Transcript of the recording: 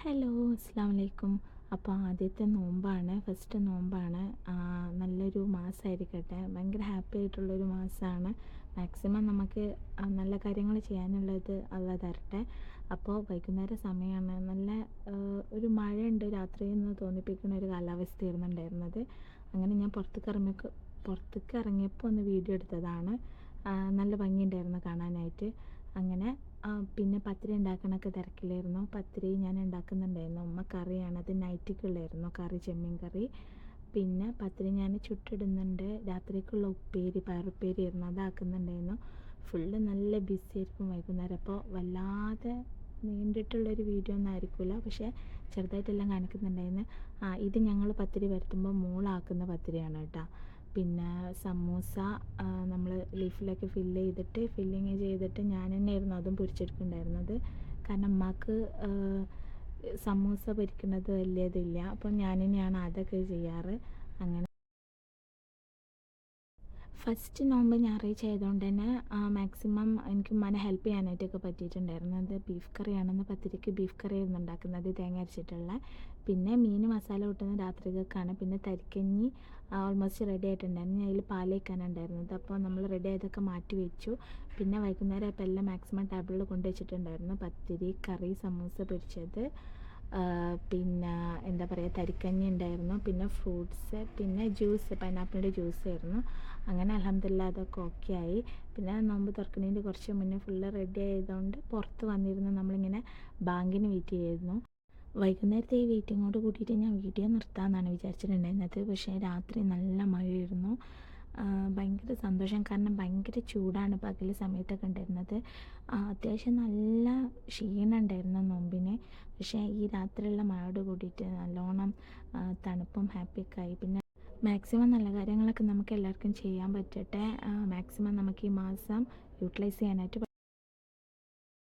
Hello, അസ്സാം വലൈക്കും. അപ്പോൾ ആദ്യത്തെ നോമ്പാണ്, ഫസ്റ്റ് നോമ്പാണ്. നല്ലൊരു മാസമായിരിക്കട്ടെ. ഭയങ്കര ഹാപ്പി ആയിട്ടുള്ളൊരു മാസമാണ്. മാക്സിമം നമുക്ക് നല്ല കാര്യങ്ങൾ ചെയ്യാനുള്ളത് അള്ളാഹ് തരട്ടെ. അപ്പോൾ വൈകുന്നേരം സമയമാണ്. നല്ല ഒരു മഴയുണ്ട് രാത്രി എന്ന് തോന്നിപ്പിക്കുന്ന ഒരു കാലാവസ്ഥയായിരുന്നു ഉണ്ടായിരുന്നത്. അങ്ങനെ ഞാൻ പുറത്തേക്ക് ഇറങ്ങിയപ്പോൾ ഒന്ന് വീഡിയോ എടുത്തതാണ്. നല്ല ഭംഗിയുണ്ടായിരുന്നു കാണാനായിട്ട്. അങ്ങനെ പിന്നെ പത്തിരി ഉണ്ടാക്കണൊക്കെ തിരക്കിലായിരുന്നു. പത്തിരി ഞാൻ ഉണ്ടാക്കുന്നുണ്ടായിരുന്നു. ഉമ്മ കറിയാണ്, അത് നൈറ്റിക്കുള്ളായിരുന്നു കറി, ചെമ്മീൻ കറി. പിന്നെ പത്തിരി ഞാൻ ചുട്ടിടുന്നുണ്ട്. രാത്രിക്കുള്ള ഉപ്പേരി, പയറുപ്പേരി ആയിരുന്നു, അതാക്കുന്നുണ്ടായിരുന്നു. ഫുള്ള് നല്ല ബിസി ആയിരിക്കും വൈകുന്നേരം. അപ്പോൾ വല്ലാതെ നീണ്ടിട്ടുള്ളൊരു വീഡിയോ ഒന്നും ആയിരിക്കില്ല, പക്ഷേ ചെറുതായിട്ടെല്ലാം കാണിക്കുന്നുണ്ടായിരുന്നു. ഇത് ഞങ്ങൾ പത്തിരി പരത്തുമ്പോൾ മോളാക്കുന്ന പത്തിരിയാണ് കേട്ടോ. പിന്നെ സമൂസ നമ്മൾ ലീഫിലൊക്കെ ഫില്ലിങ് ചെയ്തിട്ട് ഞാൻ തന്നെയായിരുന്നു അതും പൊരിച്ചെടുക്കുന്നുണ്ടായിരുന്നത്. കാരണം അമ്മക്ക് സമൂസ പൊരിക്കുന്നത് വലിയതില്ല, അപ്പോൾ ഞാൻ തന്നെയാണ് അതൊക്കെ ചെയ്യാറ്. അങ്ങനെ ഫസ്റ്റ് നോമ്പ് ഞായറാഴ്ച ആയതുകൊണ്ട് തന്നെ മാക്സിമം എനിക്ക് ഉമ്മാനെ ഹെൽപ്പ് ചെയ്യാനായിട്ടൊക്കെ പറ്റിയിട്ടുണ്ടായിരുന്നു. അത് ബീഫ് കറിയാണെന്ന്, പത്തിരിക്ക് ബീഫ് കറിയായിരുന്നു ഉണ്ടാക്കുന്നത്, തേങ്ങ അരച്ചിട്ടുള്ള. പിന്നെ മീൻ മസാല കൂട്ടുന്ന രാത്രികൾക്കാണ്. പിന്നെ തരിക്കഞ്ഞി ഓൾമോസ്റ്റ് റെഡി ആയിട്ടുണ്ടായിരുന്നു. അതിൽ പാൽ വയ്ക്കാനുണ്ടായിരുന്നത്. അപ്പോൾ നമ്മൾ റെഡി ആയതൊക്കെ മാറ്റി വെച്ചു. പിന്നെ വൈകുന്നേരം ആയപ്പോൾ എല്ലാം മാക്സിമം ടേബിളിൽ കൊണ്ട് വെച്ചിട്ടുണ്ടായിരുന്നു. പത്തിരി, കറി, സമൂസ പൊരിച്ചത്, പിന്നെ എന്താ പറയുക, തരിക്കഞ്ഞി ഉണ്ടായിരുന്നു, പിന്നെ ഫ്രൂട്ട്സ്, പിന്നെ ജ്യൂസ്, പൈനാപ്പിളിൻ്റെ ജ്യൂസായിരുന്നു. അങ്ങനെ അൽഹംദുലില്ലാഹ് അതൊക്കെ ഓക്കെ ആയി. പിന്നെ നോമ്പ് തുറക്കുന്നതിൻ്റെ കുറച്ച് മുന്നേ ഫുള്ള് റെഡി ആയതുകൊണ്ട് പുറത്ത് വന്നിരുന്ന് നമ്മളിങ്ങനെ ബാങ്കിന് വെയിറ്റ് ചെയ്യായിരുന്നു. വൈകുന്നേരത്തെ ഈ വെയിറ്റിങ്ങോട് കൂട്ടിയിട്ട് ഞാൻ വീഡിയോ നിർത്താമെന്നാണ് വിചാരിച്ചിട്ടുണ്ടായിരുന്നത്. പക്ഷേ രാത്രി നല്ല മഴയായിരുന്നു. ഭയങ്കര സന്തോഷം, കാരണം ഭയങ്കര ചൂടാണ് പകൽ സമയത്തൊക്കെ ഉണ്ടായിരുന്നത്. അത്യാവശ്യം നല്ല ക്ഷീണം ഉണ്ടായിരുന്നു നോമ്പിന്. പക്ഷേ ഈ രാത്രിയുള്ള മഴയോട് കൂടിയിട്ട് നല്ലോണം തണുപ്പും ഹാപ്പിയൊക്കെ ആയി. പിന്നെ മാക്സിമം നല്ല കാര്യങ്ങളൊക്കെ നമുക്ക് എല്ലാവർക്കും ചെയ്യാൻ പറ്റട്ടെ. മാക്സിമം നമുക്ക് ഈ മാസം യൂട്ടിലൈസ് ചെയ്യാനായിട്ട്